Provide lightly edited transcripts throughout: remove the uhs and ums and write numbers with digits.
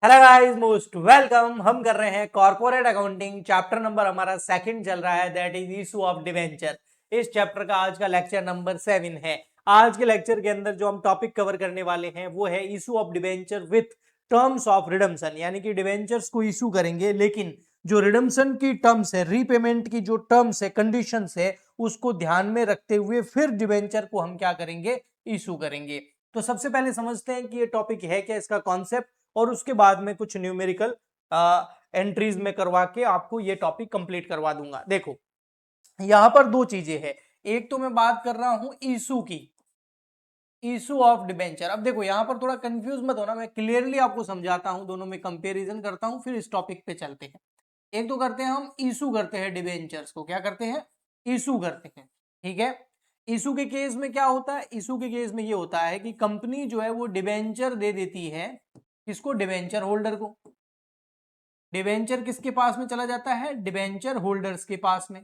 Hello guys, most welcome. हम कर रहे हैं कॉर्पोरेट अकाउंटिंग। चैप्टर नंबर हमारा सेकंड चल रहा है, that is issue of debenture. इस चैप्टर का आज का लेक्चर नंबर 7 है। आज के लेक्चर के अंदर जो हम टॉपिक कवर करने वाले हैं वो है issue of debenture with terms of redemption, यानी कि डिवेंचर्स को इशू करेंगे लेकिन जो रिडम्पशन की टर्म्स है, रीपेमेंट की जो टर्म्स है, कंडीशंस है, उसको ध्यान में रखते हुए फिर डिवेंचर को हम क्या करेंगे, इशू करेंगे। तो सबसे पहले समझते हैं कि ये टॉपिक है क्या, इसका कॉन्सेप्ट, और उसके बाद में कुछ न्यूमेरिकल एंट्रीज में करवा के आपको ये टॉपिक कंप्लीट करवा दूंगा। देखो, यहां पर दो चीजें हैं। एक तो मैं बात कर रहा हूं इशू की, इशू ऑफ डिबेंचर। अब देखो, यहां पर थोड़ा कंफ्यूज मत होना, मैं क्लियरली आपको समझाता हूं, दोनों में कंपैरिजन करता हूं, फिर इस टॉपिक पे चलते हैं। एक तो करते हैं हम इशू करते हैं डिबेंचर्स को, क्या करते हैं, इशू करते हैं। ठीक है। इशू के केस में क्या होता है, इशू के केस में ये होता है कि कंपनी जो है वो डिबेंचर दे देती है, किसको, डिबेंचर होल्डर को। डिबेंचर किसके पास में चला जाता है, डिबेंचर होल्डर्स के पास में।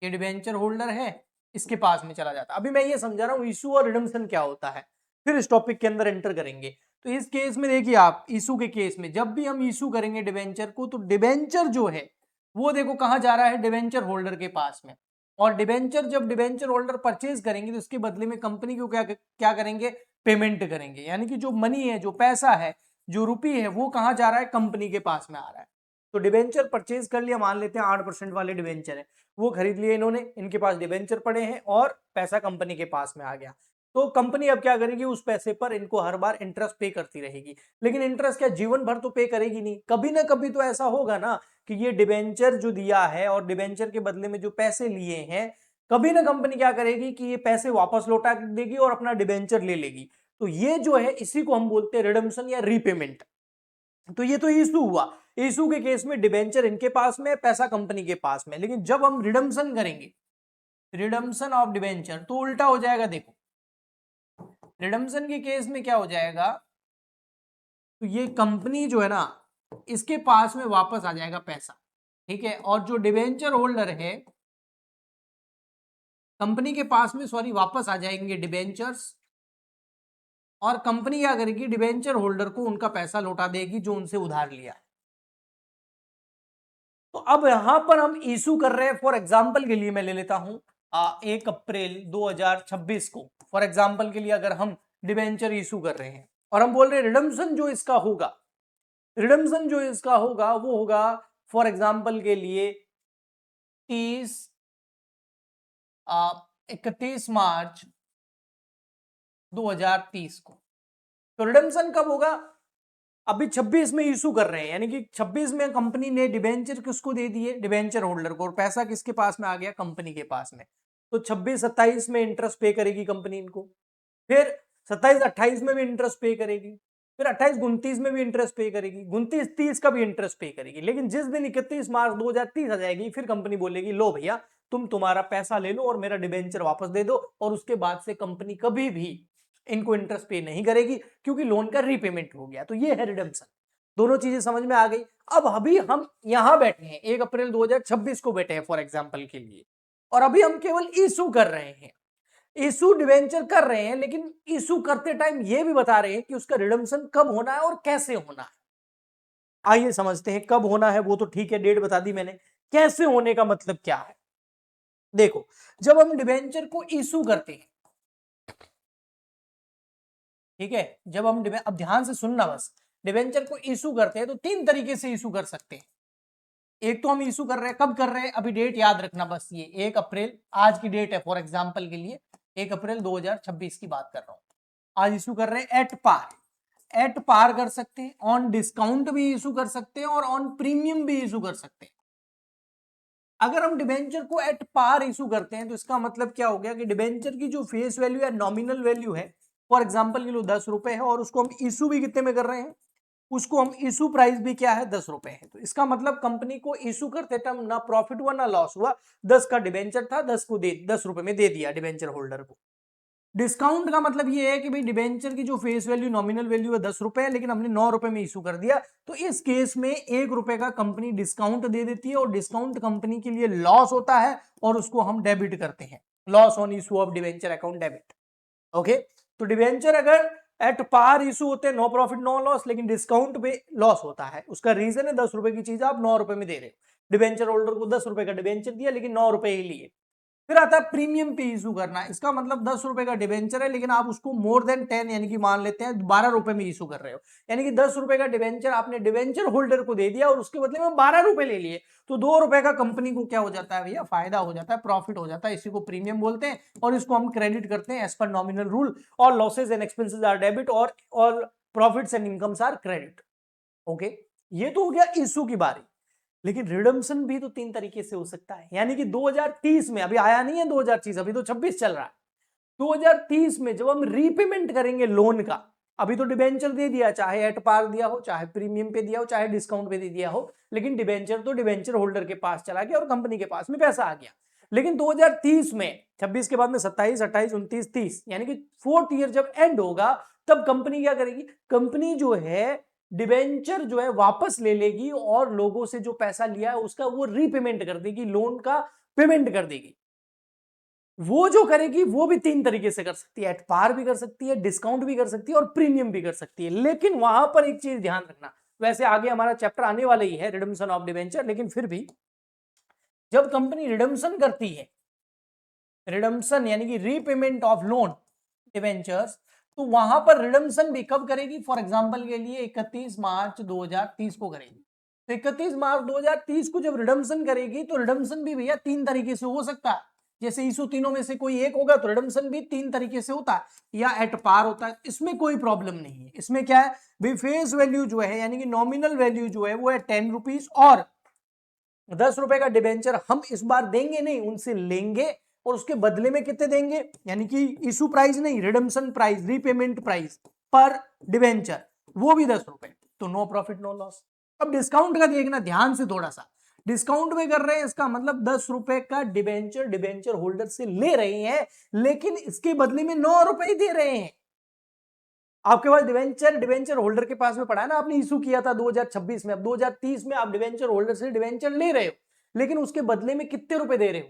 ये डिबेंचर होल्डर है, इसके पास में चला जाता है। अभी मैं ये समझा रहा हूं इशू और रिडम्पशन क्या होता है, फिर इस टॉपिक के अंदर एंटर करेंगे। तो इस केस में देखिए आप, इशू के केस में जब भी हम इशू करेंगे डिबेंचर को, तो डिबेंचर जो है वो देखो कहां जा रहा है, डिबेंचर होल्डर के पास में। और डिबेंचर जब डिबेंचर होल्डर परचेज करेंगे तो उसके बदले में कंपनी को क्या क्या करेंगे, पेमेंट करेंगे। यानी कि जो मनी है, जो पैसा है, जो रुपी है, वो कहां जा रहा है, कंपनी के पास में आ रहा है। तो डिबेंचर परचेज कर लिया, मान लेते हैं 8% वाले डिबेंचर है, वो खरीद लिए इन्होंने, इनके पास डिबेंचर पड़े हैं और पैसा कंपनी के पास में आ गया। तो कंपनी अब क्या करेगी, उस पैसे पर इनको हर बार इंटरेस्ट पे करती रहेगी। लेकिन इंटरेस्ट क्या जीवन भर तो पे करेगी नहीं, कभी ना कभी तो ऐसा होगा ना कि ये डिबेंचर जो दिया है और डिबेंचर के बदले में जो पैसे लिए हैं, कभी ना कंपनी क्या करेगी कि ये पैसे वापस लौटा देगी और अपना डिबेंचर ले लेगी। तो ये जो है, इसी को हम बोलते हैं रिडम्पशन या रीपेमेंट। तो ये तो इशू हुआ। इशू के केस में डिबेंचर इनके पास में, पैसा कंपनी के पास में। लेकिन जब हम रिडम्पशन करेंगे, रिडम्पशन ऑफ डिबेंचर, तो उल्टा हो जाएगा। देखो, रिडम्पशन के केस में क्या हो जाएगा, तो ये कंपनी जो है ना, इसके पास में वापस आ जाएगा पैसा। ठीक है। और जो डिबेंचर होल्डर है, कंपनी के पास में, सॉरी, वापस आ जाएंगे डिबेंचर्स, और कंपनी क्या करेगी, डिबेंचर होल्डर को उनका पैसा लौटा देगी जो उनसे उधार लिया है। तो अब यहां पर हम इशू कर रहे हैं, फॉर एग्जांपल के लिए मैं ले लेता हूं 1 अप्रैल 2026 को। फॉर एग्जांपल के लिए अगर हम डिबेंचर इशू कर रहे हैं और हम बोल रहे हैं रिडम्पशन जो इसका होगा, रिडम्पशन जो इसका होगा वो होगा फॉर एग्जांपल के लिए 31 मार्च 2030 को। तो रिडम्पशन कब होगा, अभी 26 में इशू कर रहे हैं, यानी कि 26 में कंपनी ने डिबेंचर किसको दे दिए, डिबेंचर होल्डर को, और पैसा किसके पास में आ गया, कंपनी के पास में। तो 26-27 में इंटरेस्ट पे करेगी कंपनी इनको, फिर 27-28 में भी इंटरेस्ट पे करेगी, फिर 28-29 में भी इंटरेस्ट पे करेगी, 29-30 का भी इंटरेस्ट पे करेगी। लेकिन जिस दिन 31 मार्च 2030 आ जाएगी, फिर कंपनी बोलेगी लो भैया, तुम तुम्हारा पैसा ले लो और मेरा डिबेंचर वापस दे दो। और उसके बाद से कंपनी कभी भी इनको इंटरेस्ट पे नहीं करेगी, क्योंकि लोन का रीपेमेंट हो गया। तो ये है रिडम्पशन। दोनों चीजें समझ में आ गई। अब अभी हम यहां बैठे हैं 1 अप्रैल 2026 को बैठे हैं फॉर एग्जांपल के लिए, और अभी हम केवल इशू कर रहे हैं, इशू डिवेंचर कर रहे हैं। लेकिन इशू करते टाइम ये भी बता रहे हैं कि उसका रिडम्पशन कब होना है और कैसे होना है। आइए समझते हैं, कब होना है वो तो ठीक है, डेट बता दी मैंने, कैसे होने का मतलब क्या है। देखो, जब हम डिवेंचर को इशू करते हैं, ठीक है, जब हम अब ध्यान से सुनना बस, डिवेंचर को इशू करते हैं तो 3 तरीके से इशू कर सकते हैं। एक तो हम इशू कर रहे हैं, कब कर रहे हैं, अभी डेट याद रखना बस, ये 1 अप्रैल आज की डेट है फॉर एग्जांपल के लिए, 1 अप्रैल 2026 की बात कर रहा हूं। आज इशू कर रहे हैं एट पार, एट पार कर सकते हैं, ऑन डिस्काउंट भी इशू कर सकते हैं और ऑन प्रीमियम भी इशू कर सकते हैं। अगर हम डिबेंचर को एट पार इशू करते हैं तो इसका मतलब क्या हो गया कि डिबेंचर की जो फेस वैल्यू या नॉमिनल वैल्यू है, फॉर एग्जांपल के लिए 10 रुपए है, और उसको हम इशू भी कितने में कर रहे हैं, उसको हम इशू प्राइस भी क्या है, 10 रुपए है। तो इसका मतलब कंपनी को इशू करते टाइम ना प्रॉफिट हुआ ना लॉस हुआ, 10 का डिबेंचर था, 10 रुपए में दे दिया डिबेंचर होल्डर को। डिस्काउंट का मतलब ये है कि भाई डिबेंचर की जो फेस वैल्यू नॉमिनल वैल्यू है 10 रुपए है, लेकिन हमने 9 रुपए में इशू कर दिया, तो इस केस में 1 रुपए का कंपनी डिस्काउंट दे देती है, और डिस्काउंट कंपनी के लिए लॉस होता है, और उसको हम डेबिट करते हैं, loss on issue of debenture account debit. Okay. तो डिबेंचर अगर एट पार इशू होते हैं, नो प्रॉफिट नो लॉस, लेकिन डिस्काउंट पे लॉस होता है। उसका रीजन है 10 रुपए की चीज आप 9 रुपए में दे रहे हो। डिबेंचर होल्डर को 10 रुपए का डिबेंचर दिया लेकिन 9 रुपए ही लिए। फिर आता है प्रीमियम पे इशू करना। इसका मतलब 10 रुपए का डिबेंचर है लेकिन आप उसको मोर देन 10 यानी कि मान लेते हैं 12 रुपए में इशू कर रहे हो। यानी कि 10 रुपए का डिबेंचर आपने डिबेंचर होल्डर को दे दिया और उसके बदले में 12 रुपए ले लिए, तो 2 रुपए का कंपनी को क्या हो जाता है भैया, फायदा हो जाता है, प्रॉफिट हो जाता है। इसी को प्रीमियम बोलते हैं और इसको हम क्रेडिट करते हैं एज पर नॉमिनल रूल। और losses and expenses are debit और all profits and incomes are credit. Okay, ये तो हो गया इशू की बारी। लेकिन रिडम्पशन भी तो 3 तरीके से हो सकता है। यानी कि 2030 में, अभी आया नहीं है 2030, अभी तो 26 चल रहा है। 2030 में जब हम रीपेमेंट करेंगे लोन का, अभी तो डिबेंचर दे दिया, चाहे एट पार दिया हो, चाहे प्रीमियम पे दिया हो, चाहे डिस्काउंट पे दे दिया हो, लेकिन डिबेंचर तो डिबेंचर होल्डर के पास चला गया और कंपनी के पास में पैसा आ गया। लेकिन 2030 में 26 के बाद में 27, 28, 29, 30 यानी कि 4th ईयर जब एंड होगा, तब कंपनी क्या करेगी, कंपनी जो है डिबेंचर जो है वापस ले लेगी और लोगों से जो पैसा लिया है उसका वो रीपेमेंट कर देगी, लोन का पेमेंट कर देगी। वो जो करेगी वो भी 3 तरीके से कर सकती है, एट पार भी कर सकती है, डिस्काउंट भी कर सकती है और प्रीमियम भी कर सकती है। लेकिन वहां पर एक चीज ध्यान रखना, वैसे आगे हमारा चैप्टर आने वाला ही है रिडम्पशन ऑफ डिबेंचर, लेकिन फिर भी जब कंपनी रिडम्पशन करती है, रिडम्पशन यानी कि रीपेमेंट ऑफ लोन डिबेंचर्स, तो वहां पर रिडम्पशन भी कब करेगी, फॉर एग्जांपल के लिए 31 मार्च 2030 को करेगी। तो 31 मार्च 2030 को जब रिडम्पशन करेगी तो रिडम्पशन भी भैया 3 तरीके से हो सकता है। जैसे इशू तीनों में से कोई एक होगा तो रिडम्पशन भी 3 तरीके से होता है, या एट पार होता है, इसमें कोई प्रॉब्लम नहीं है। इसमें क्या है भाई, फेस वैल्यू जो है यानी कि नॉमिनल वैल्यू जो है वो है 10 रुपीज और 10 रुपए का डिबेंचर हम इस बार देंगे नहीं, उनसे लेंगे और उसके बदले में कितने देंगे, यानी कि इशू प्राइस नहीं, रिडम्पशन प्राइस, रीपेमेंट प्राइस पर डिबेंचर, वो भी 10 रुपए। तो नो प्रॉफिट नो लॉस। अब डिस्काउंट का देखना ध्यान से थोड़ा सा, डिस्काउंट में कर रहे हैं, इसका मतलब 10 रुपए का डिबेंचर डिबेंचर होल्डर से ले रहे हैं लेकिन इसके बदले में 9 रुपए ही दे रहे हैं। आपके पास डिबेंचर डिबेंचर होल्डर के पास में पड़ा है ना, आपने इशू किया था 2026 में, अब 2030 में आप डिबेंचर होल्डर से डिबेंचर ले रहे हो लेकिन उसके बदले में कितने रुपए दे रहे हो,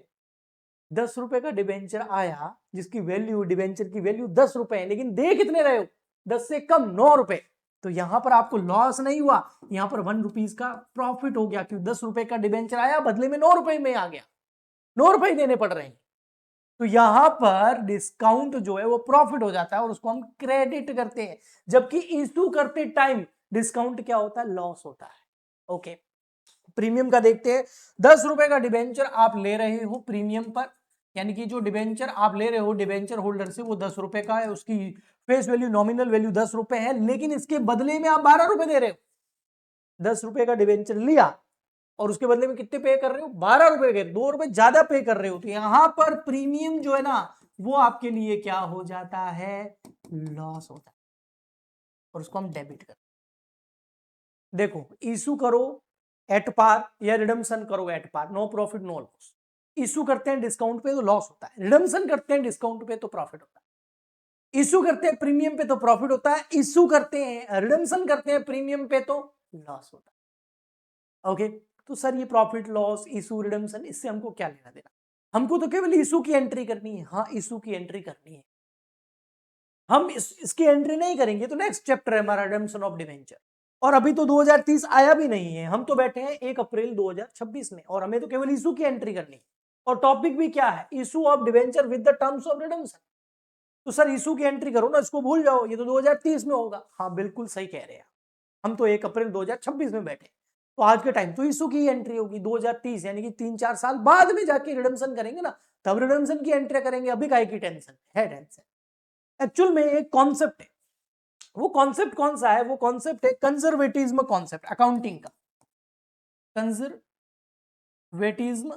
10 रुपए का डिबेंचर आया जिसकी वैल्यू, डिबेंचर की वैल्यू 10 रुपए है, लेकिन दे कितने रहे हो, 10 से कम 9 रुपए। तो यहां पर आपको लॉस नहीं हुआ, यहां पर 1 रुपीज का प्रॉफिट हो गया, क्योंकि 10 रुपए का डिबेंचर आया बदले में 9 रुपए में आ गया, 9 रुपए देने पड़ रहे हैं। तो यहां पर डिस्काउंट जो है वो प्रॉफिट हो जाता है और उसको हम क्रेडिट करते हैं, जबकि इशू करते टाइम डिस्काउंट क्या होता है, लॉस होता है। ओके, प्रीमियम का देखते हैं। 10 रुपए का डिबेंचर आप ले रहे हो प्रीमियम पर, यानी कि जो डिबेंचर आप ले रहे हो डिबेंचर होल्डर से वो 10 रुपए का है, उसकी फेस वैल्यू नॉमिनल वैल्यू 10 रुपए है, लेकिन इसके बदले में आप 12 रुपए दे रहे हो। 10 रुपए का डिबेंचर लिया और उसके बदले में कितने पे कर रहे हो, 12 रुपए के, 2 रुपए ज्यादा पे कर रहे हो। तो यहां पर प्रीमियम जो है ना वो आपके लिए क्या हो जाता है, लॉस होता है और उसको हम डेबिट कर। देखो, इशू करो एट पार या रिडम्पशन करो at par, no profit no loss. Issue करते हैं डिस्काउंट पे तो लॉस होता है, रिडम्पशन करते हैं डिस्काउंट पे तो प्रॉफिट होता है। इशू करते हैं प्रीमियम पे तो प्रॉफिट होता है, इशू करते हैं रिडम्पशन करते हैं प्रीमियम पे तो लॉस होता है। ओके, तो सर ये प्रॉफिट लॉस इशू रिडम्पशन इससे हमको क्या लेना देना, हमको तो केवल इशू की एंट्री करनी है। हाँ, इशू की एंट्री करनी है, हम इसकी एंट्री नहीं करेंगे तो नेक्स्ट चैप्टर है हमारा रिडम्पशन ऑफ डिबेंचर, और अभी तो 2030 आया भी नहीं है, हम तो बैठे हैं 1 अप्रैल 2026 में और हमें तो केवल इशू की एंट्री करनी है। और टॉपिक भी क्या है, issue of debenture with the terms of redemption. तो सर इशू की एंट्री करो ना, इसको भूल जाओ, ये तो 2030 में होगा। हाँ बिल्कुल सही कह रहे हैं, हम तो 1 अप्रैल 2026 में बैठे, तो आज के टाइम तो इशू की एंट्री होगी 2030, यानी कि 3-4 साल बाद में जाके रिडम्पशन करेंगे ना, तब रिडम्पशन की एंट्री करेंगे। अभी काहे की टेंशन है, टेंशन एक्चुअल में एक कॉन्सेप्ट है। वो कॉन्सेप्ट कौन सा है, वो कॉन्सेप्ट है कंजर्वेटिज्म कॉन्सेप्ट, अकाउंटिंग का कंजर्वेटिज्म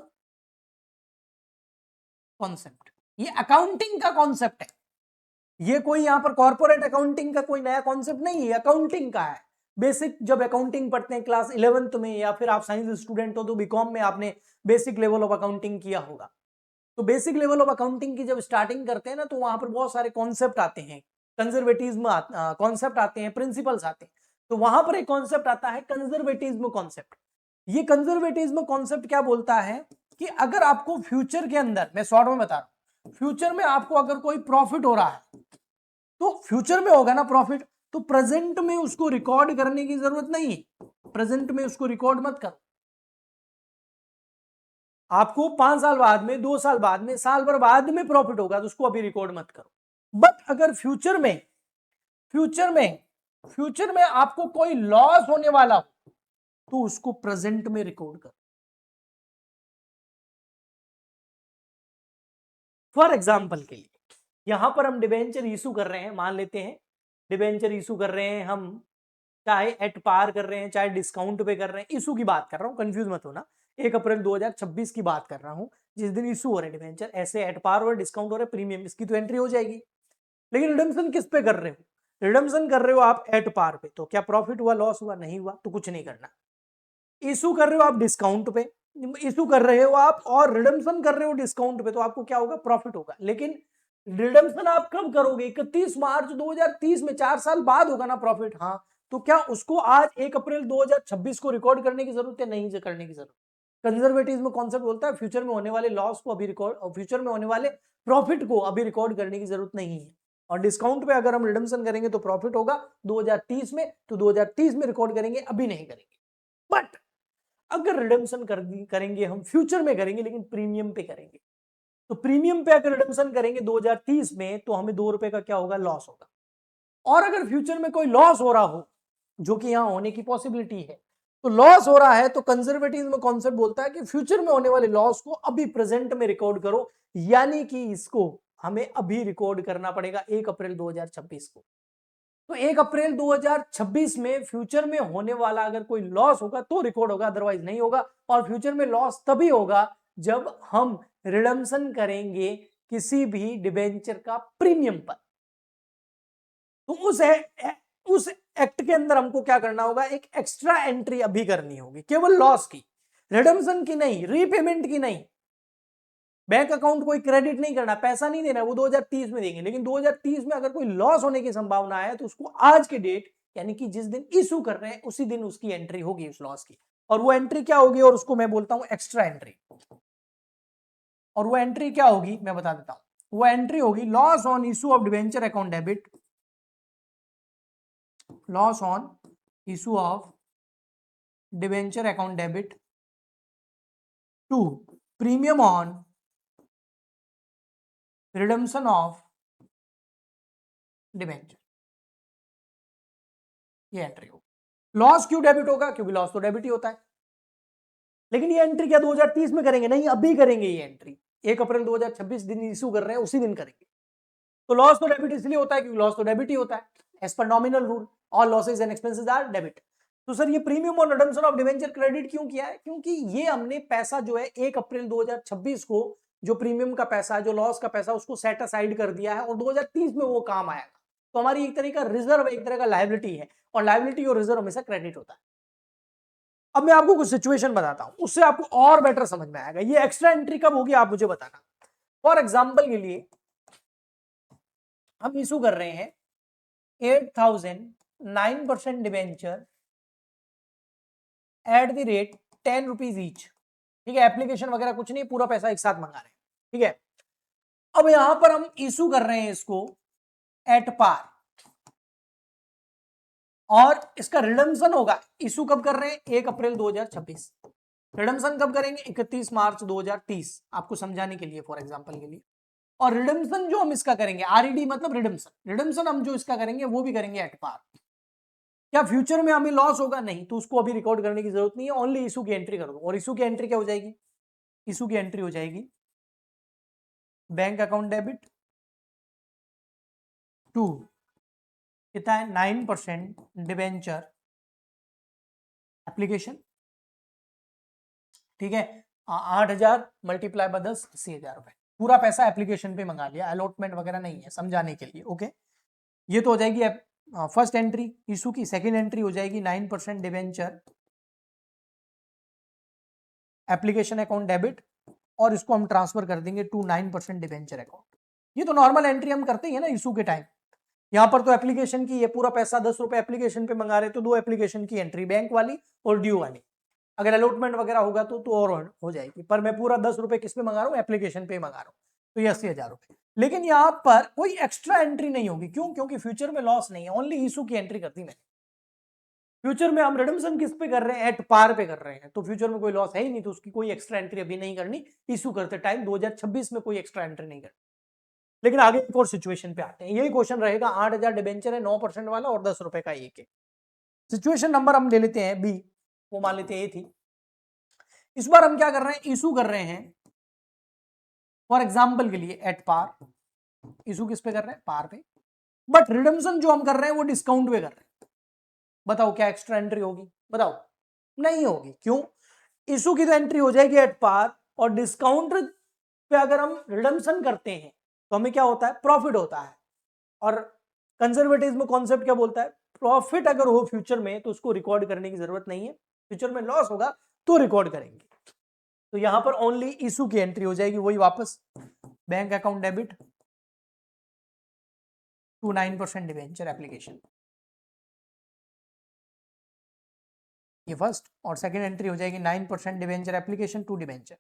कॉन्सेप्ट। ये अकाउंटिंग का कॉन्सेप्ट है, ये कोई यहां पर कॉर्पोरेट अकाउंटिंग का कोई नया कॉन्सेप्ट नहीं है, अकाउंटिंग का है। बेसिक जब अकाउंटिंग पढ़ते हैं क्लास 11th में, या फिर आप साइंस स्टूडेंट हो तो बीकॉम में आपने बेसिक लेवल ऑफ अकाउंटिंग किया होगा। तो बेसिक लेवल ऑफ अकाउंटिंग की जब स्टार्टिंग करते हैं ना, तो वहां पर बहुत सारे कॉन्सेप्ट आते हैं, कंजर्वेटिज्म कॉन्सेप्ट आते हैं, प्रिंसिपल्स आते हैं। तो वहां पर एक कॉन्सेप्ट आता है कंजर्वेटिज्म कॉन्सेप्ट। ये कंजर्वेटिज्म कॉन्सेप्ट क्या बोलता है कि अगर आपको फ्यूचर के अंदर, मैं शॉर्ट में बता रहा हूं, फ्यूचर में आपको अगर कोई प्रॉफिट हो रहा है तो फ्यूचर में होगा ना प्रॉफिट, तो प्रेजेंट में उसको रिकॉर्ड करने की जरूरत नहीं है, प्रेजेंट में उसको रिकॉर्ड मत करो। आपको 5 साल बाद में, 2 साल बाद में, साल भर बाद में प्रॉफिट होगा तो उसको अभी रिकॉर्ड मत करो। बट अगर फ्यूचर में आपको कोई लॉस होने वाला हो तो उसको प्रेजेंट में रिकॉर्ड करो। फॉर एग्जाम्पल के लिए यहां पर हम डिबेंचर इशू कर रहे हैं, मान लेते हैं डिबेंचर इशू कर रहे हैं हम, चाहे एट पार कर रहे हैं चाहे डिस्काउंट पे कर रहे हैं, इशू की बात कर रहा हूं, कंफ्यूज मत होना, 1 अप्रैल 2026 की बात कर रहा हूं, जिस दिन इशू हो रहे डिबेंचर, ऐसे एट पार और डिस्काउंट हो रहे प्रीमियम, इसकी तो एंट्री हो जाएगी। लेकिन रिडम्पशन किस पे कर रहे हो, रिडम्पशन कर रहे हो आप एट पार पे, तो क्या प्रॉफिट हुआ, लॉस हुआ, नहीं हुआ, तो कुछ नहीं करना। इशू कर रहे हो आप डिस्काउंट पे, इशू कर रहे हो आप और रिडम्पशन कर रहे हो डिस्काउंट पे, तो आपको क्या होगा, प्रॉफिट होगा। लेकिन रिडम्पशन आप कब करोगे, 31 मार्च 2030 में, 4 साल बाद होगा ना प्रॉफिट। हाँ, तो क्या उसको आज 1 अप्रैल 2026 को रिकॉर्ड करने की जरूरत है, नहीं करने की जरूरत। कंजर्वेटिज्म कॉन्सेप्ट बोलता है फ्यूचर में होने वाले लॉस को अभी रिकॉर्ड, और फ्यूचर में होने वाले प्रॉफिट को अभी रिकॉर्ड करने की जरूरत नहीं है। और डिस्काउंट पे अगर हम रिडम्पशन करेंगे तो प्रॉफिट होगा 2030 में, तो 2030 में रिकॉर्ड करेंगे, अभी नहीं करेंगे। बट अगर रिडम्पशन करेंगे हम फ्यूचर में करेंगे, लेकिन प्रीमियम पे करेंगे, तो प्रीमियम पे अगर रिडम्पशन करेंगे 2030 में, तो हमें 2 रुपए का क्या होगा, लॉस होगा। और अगर फ्यूचर में कोई लॉस हो रहा हो, जो कि यहां होने की पॉसिबिलिटी है, तो लॉस हो रहा है तो कंजर्वेटिज्म कॉन्सेप्ट बोलता है कि फ्यूचर में होने वाले लॉस को अभी प्रेजेंट में रिकॉर्ड करो, यानी कि इसको हमें अभी रिकॉर्ड करना पड़ेगा 1 अप्रैल 2026 को। तो 1 अप्रैल 2026 में फ्यूचर में होने वाला अगर कोई लॉस होगा तो रिकॉर्ड होगा, अदरवाइज नहीं होगा। और फ्यूचर में लॉस तभी होगा जब हम रिडम्पशन करेंगे किसी भी डिबेंचर का प्रीमियम पर। तो उस एक्ट के अंदर हमको क्या करना होगा, एक एक्स्ट्रा एंट्री अभी करनी होगी, केवल लॉस की, रिडम्पशन की नहीं, रीपेमेंट की नहीं। बैंक अकाउंट कोई क्रेडिट नहीं करना, पैसा नहीं देना, वो 2030 में देंगे। लेकिन 2030 में अगर कोई लॉस होने की संभावना है तो उसको आज के डेट, यानी कि जिस दिन इशू कर रहे हैं उसी दिन उसकी एंट्री होगी उस लॉस की। और वो एंट्री क्या होगी, और उसको मैं बोलता हूं एक्स्ट्रा एंट्री। और वो एंट्री क्या होगी मैं बता देता हूं, वो एंट्री होगी loss on issue of debenture account debit, loss on issue of debenture account debit to premium on redemption of debenture, ये एंट्री होगी। लॉस क्यों डेबिट होगा, क्योंकि लॉस तो डेबिट ही होता है। लेकिन ये एंट्री क्या 2030 में करेंगे, नहीं, अभी करेंगे ये एंट्री, 1 अप्रैल 2026 दिन इशू कर रहे हैं उसी दिन करेंगे। तो लॉस तो डेबिट इसलिए होता है क्योंकि लॉस तो डेबिट ही होता है, as per nominal rule all losses and expenses are debit. तो सर ये प्रीमियम और रिडम्पशन ऑफ डिवेंचर क्रेडिट क्यों किया है, क्योंकि ये हमने पैसा जो है 1 अप्रैल 2026 को जो प्रीमियम का पैसा है, जो लॉस का पैसा, उसको सेट असाइड कर दिया है और 2030 में वो काम आएगा। तो हमारी एक तरह का रिजर्व, एक तरह का लायबिलिटी है, और लायबिलिटी और रिजर्व हमेशा क्रेडिट होता है। अब मैं आपको कुछ सिचुएशन बताता हूं, उससे आपको और बेटर समझ में आएगा। ये एक्स्ट्रा एंट्री कब होगी आप मुझे बताना। फॉर एग्जाम्पल के लिए हम इशू कर रहे हैं 8,000 9% debenture at the rate 10 rupees each, ठीक है। एप्लीकेशन वगैरह कुछ नहीं, पूरा पैसा एक साथ मंगा रहे हैं, ठीक है। अब यहां पर हम इशू कर रहे हैं इसको एट पार, और इसका रिडम्पशन होगा, इशू कब कर रहे हैं 1 अप्रैल 2026, रिडम्पशन कब करेंगे 31 मार्च 2030, आपको समझाने के लिए, फॉर एग्जांपल के लिए। और रिडम्पशन जो हम इसका करेंगे, आरईडी मतलब रिडम्पशन हम जो इसका करेंगे वो भी करेंगे एट पार। क्या फ्यूचर में हमें लॉस होगा, नहीं, तो उसको अभी रिकॉर्ड करने की जरूरत नहीं है, ओनली इशू की एंट्री कर दो। और इशू की एंट्री क्या हो जाएगी, इशू की एंट्री हो जाएगी बैंक अकाउंट डेबिट टू कितना है 9% डिवेंचर एप्लीकेशन, ठीक है। 8,000 मल्टीप्लाई बाय 10, 80,000 रुपए, पूरा पैसा एप्लीकेशन पे मंगा लिया, अलॉटमेंट वगैरह नहीं है, समझाने के लिए, ओके। ये तो हो जाएगी फर्स्ट एंट्री इशू की। सेकंड एंट्री हो जाएगी 9% डिवेंचर एप्लीकेशन अकाउंट डेबिट, और इसको हम ट्रांसफर कर देंगे टू 9% डिवेंचर अकाउंट। ये तो नॉर्मल एंट्री हम करते हैं ना इशू के टाइम। यहाँ पर तो एप्लीकेशन की ये पूरा पैसा 10 रुपए एप्लीकेशन पे मंगा रहे, तो 2 एप्लीकेशन की एंट्री, बैंक वाली और ड्यू वाली। अगर अलॉटमेंट वगैरह होगा तो और हो जाएगी, पर मैं पूरा 10 रुपए किस पे मंगा रहा हूँ, एप्लीकेशन पे मंगा रहा हूँ, तो ये 80,000 रुपए। लेकिन यहां पर कोई एक्स्ट्रा एंट्री नहीं होगी। क्यों? क्योंकि फ्यूचर में लॉस नहीं है, ओनली इशू की एंट्री कर दी मैंने। फ्यूचर में हम रिडम्पशन किस पे कर रहे हैं? एट पार पे कर रहे हैं, तो फ्यूचर में कोई लॉस है ही नहीं, तो उसकी कोई एक्स्ट्रा एंट्री अभी नहीं करनी। इशू करते टाइम 2026 में कोई एक्स्ट्रा एंट्री नहीं करनी। लेकिन आगे एक और सिचुएशन पे आते हैं। यही क्वेश्चन रहेगा, 8,000 डिबेंचर है, 9% वाला और 10 रुपए का एक है। सिचुएशन नंबर हम ले लेते हैं बी, वो मान लेते हैं ए थी। इस बार हम क्या कर रहे हैं? इशू कर रहे हैं फॉर एग्जाम्पल के लिए एट पार। इशू किस पे कर रहे हैं? पार पे। बट रिडम्पशन जो हम कर रहे हैं वो डिस्काउंट पे कर रहे हैं। बताओ क्या एक्स्ट्रा एंट्री होगी? बताओ। नहीं होगी। क्यों? इशू की तो एंट्री हो जाएगी एट पार, और डिस्काउंट पे अगर हम रिडम्पशन करते हैं तो हमें क्या होता है? प्रॉफिट होता है। और कंजर्वेटिज्म कॉन्सेप्ट क्या बोलता है? प्रॉफिट अगर हो फ्यूचर में तो उसको रिकॉर्ड करने की जरूरत नहीं है, फ्यूचर में लॉस होगा तो रिकॉर्ड करेंगे। तो यहां पर ओनली इशू की एंट्री हो जाएगी, वही वापस bank account debit to 9% debenture application. ये फर्स्ट, और सेकंड एंट्री हो जाएगी 9% डिवेंचर एप्लीकेशन टू डिवेंचर।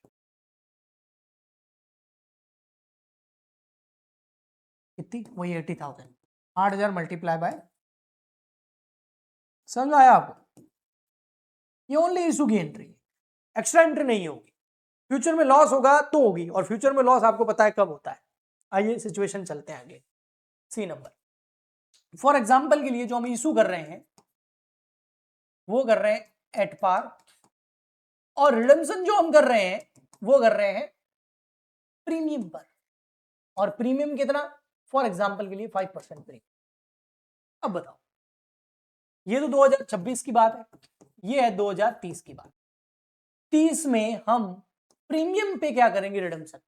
कितनी? वही 80,000। 8,000 मल्टीप्लाई बाय, समझ आया आपको? ये ओनली इशू की एंट्री, एक्स्ट्रा एंट्री नहीं होगी। फ्यूचर में लॉस होगा तो होगी, और फ्यूचर में लॉस आपको पता है कब होता है। आइए सिचुएशन चलते हैं आगे। सी नंबर, फॉर एग्जाम्पल के लिए जो हम इशू कर रहे हैं वो कर रहे हैं एट पार, और रिडम्पशन जो हम कर रहे हैं वो कर रहे हैं प्रीमियम पर। और प्रीमियम कितना? फॉर एग्जाम्पल के लिए 5% प्रीमियम। अब बताओ, ये तो 2026 की बात है, ये है 2030 की बात। 30 में हम प्रीमियम पे क्या करेंगे? रिडम्पशन।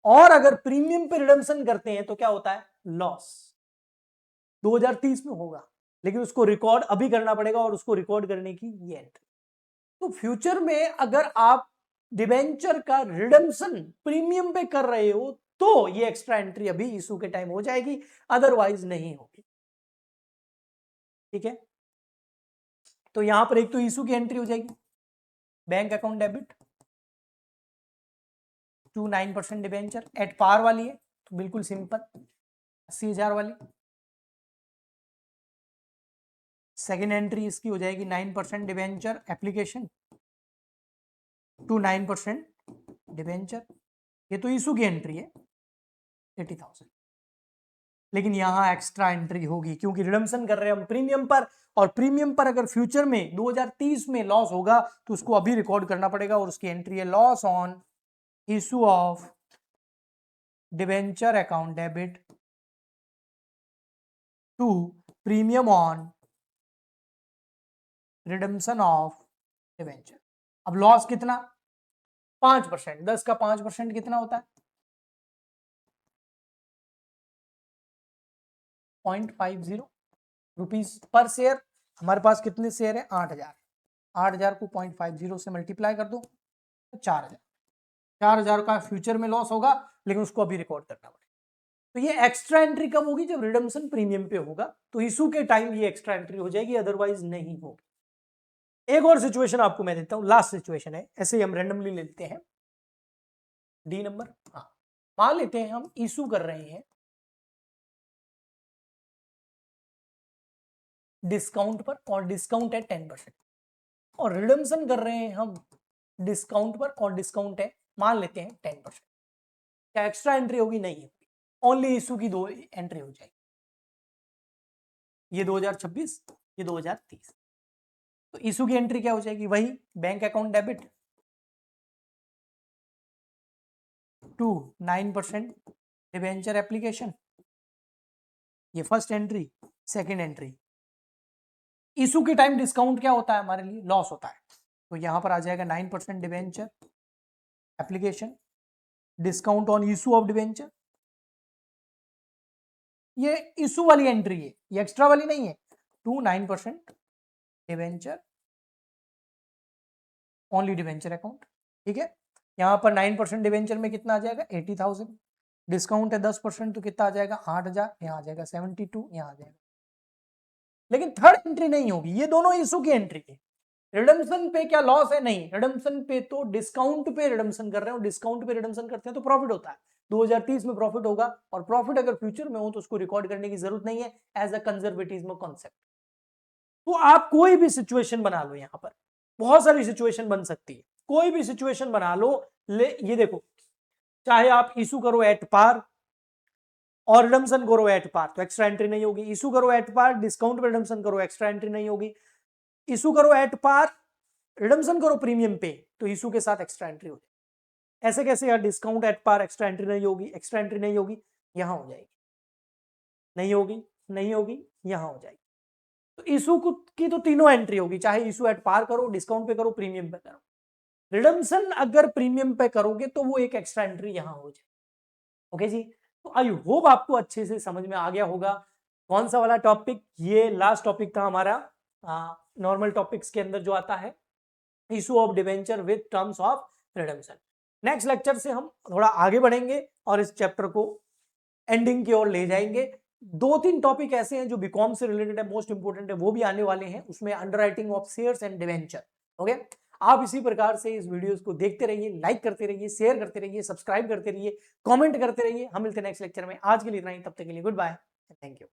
और अगर प्रीमियम पे रिडम्पशन करते हैं तो क्या होता है? लॉस। 2030 में होगा, लेकिन उसको रिकॉर्ड अभी करना पड़ेगा, और उसको रिकॉर्ड करने की ये एंट्री। तो फ्यूचर में अगर आप डिबेंचर का रिडम्पशन प्रीमियम पे कर रहे हो तो ये एक्स्ट्रा एंट्री अभी इशू के टाइम हो जाएगी, अदरवाइज नहीं होगी। ठीक है? तो यहां पर एक तो इशू की एंट्री हो जाएगी bank account debit to 9% debenture. At par वाली है तो बिल्कुल सिंपल 80,000 वाली। सेकेंड एंट्री इसकी हो जाएगी 9% डिबेंचर एप्लीकेशन टू 9% डिबेंचर। ये तो इशू की एंट्री है 80,000। लेकिन यहां एक्स्ट्रा एंट्री होगी क्योंकि रिडम्पशन कर रहे हैं हम प्रीमियम पर, और प्रीमियम पर अगर फ्यूचर में 2030 में लॉस होगा तो उसको अभी रिकॉर्ड करना पड़ेगा, और उसकी एंट्री है loss on issue of debenture account debit to premium on redemption of debenture. अब लॉस कितना? 5%। 10 का 5% कितना होता है? 0.50 रुपीज पर शेयर। हमारे पास कितने शेयर है? 8,000। 8,000 को 0.50 से मल्टीप्लाई कर दो तो 4,000। 4,000 का फ्यूचर में लॉस होगा, लेकिन उसको अभी रिकॉर्ड करना पड़ेगा। तो ये एक्स्ट्रा एंट्री कब होगी? जब रिडम्पशन प्रीमियम पे होगा, तो इशू के टाइम ये एक्स्ट्रा एंट्री हो जाएगी, अदरवाइज नहीं होगी। एक और सिचुएशन आपको मैं देता हूं, लास्ट सिचुएशन है, ऐसे ही हम रैंडमली ले लेते हैं। डी नंबर, हाँ, मान लेते हैं हम इशू कर रहे हैं डिस्काउंट पर, और डिस्काउंट है 10%, और रिडम्पशन कर रहे हैं हम डिस्काउंट पर, और डिस्काउंट है मान लेते हैं 10%। क्या एक्स्ट्रा एंट्री होगी? नहीं होगी, ओनली इशू की 2 एंट्री हो जाएगी, ये 2026, ये 2030। तो इशू की एंट्री क्या हो जाएगी? वही bank account debit to 9% debenture application, ये first entry. Second entry, issue के टाइम डिस्काउंट क्या होता है हमारे लिए? लॉस होता है, तो यहां पर आ जाएगा 9% debenture application discount on issue of debenture. ये इशू वाली एंट्री है, ये एक्स्ट्रा वाली नहीं है। To 9% debenture only debenture account. ठीक है? यहां पर 9% डिबेंचर में कितना आ जाएगा? 80,000। डिस्काउंट है 10% तो कितना आ जाएगा? 8,000। यहाँ आ जाएगा 72, यहाँ आ जाएगा। लेकिन थर्ड एंट्री नहीं होगी, ये दोनों इशू की एंट्री है। रिडम्पशन पे क्या लॉस है? नहीं, रिडम्पशन पे तो डिस्काउंट पे रिडम्पशन कर रहे हो, डिस्काउंट पे रिडम्पशन करते हैं तो प्रॉफिट होता है। 2030 में प्रॉफिट होगा, और प्रॉफिट अगर फ्यूचर में हो तो उसको रिकॉर्ड करने की जरूरत नहीं है एज अ कंजर्वेटिज्म कॉन्सेप्ट। तो आप कोई भी सिचुएशन बना लो, यहां पर बहुत सारी सिचुएशन बन सकती है, कोई भी सिचुएशन बना लो। ये देखो, चाहे आप इशू करो एट पार और रिडम्पशन करो एट पार तो एक्स्ट्रा एंट्री नहीं होगी, इशू करो एट पार डिस्काउंट पे रिडम्पशन करो एक्स्ट्रा एंट्री नहीं होगी, इशू करो एट पार रिडम्पशन करो प्रीमियम पे तो इशू के साथ एक्स्ट्रा एंट्री हो जाएगी। ऐसे कैसे यार, discount at par extra entry नहीं होगी, एक्स्ट्रा एंट्री नहीं होगी, यहां हो जाएगी, नहीं होगी, नहीं होगी, यहां हो जाएगी। तो इशू की तो तीनों एंट्री होगी, चाहे इशू एट पार करो, डिस्काउंट पे करो, प्रीमियम पे करो। रिडम्पशन अगर प्रीमियम पे करोगे तो वो एक एक्स्ट्रा एंट्री यहां हो जाए। ओके जी, तो आई होप आपको अच्छे से समझ में आ गया होगा कौन सा वाला टॉपिक। ये लास्ट टॉपिक था हमारा नॉर्मल टॉपिक्स के अंदर जो आता है, issue of debenture with terms of redemption. Next lecture से हम थोड़ा आगे बढ़ेंगे और इस चैप्टर को एंडिंग की ओर ले जाएंगे। 2-3 टॉपिक ऐसे हैं जो बीकॉम से रिलेटेड है, मोस्ट इंपोर्टेंट है, वो भी आने वाले हैं, उसमें underwriting of shares and debenture. Okay, आप इसी प्रकार से इस वीडियोस को देखते रहिए, लाइक करते रहिए, शेयर करते रहिए, सब्सक्राइब करते रहिए, कमेंट करते रहिए। हम मिलते हैं नेक्स्ट लेक्चर में। आज के लिए इतना ही, तब तक के लिए गुड बाय, थैंक यू।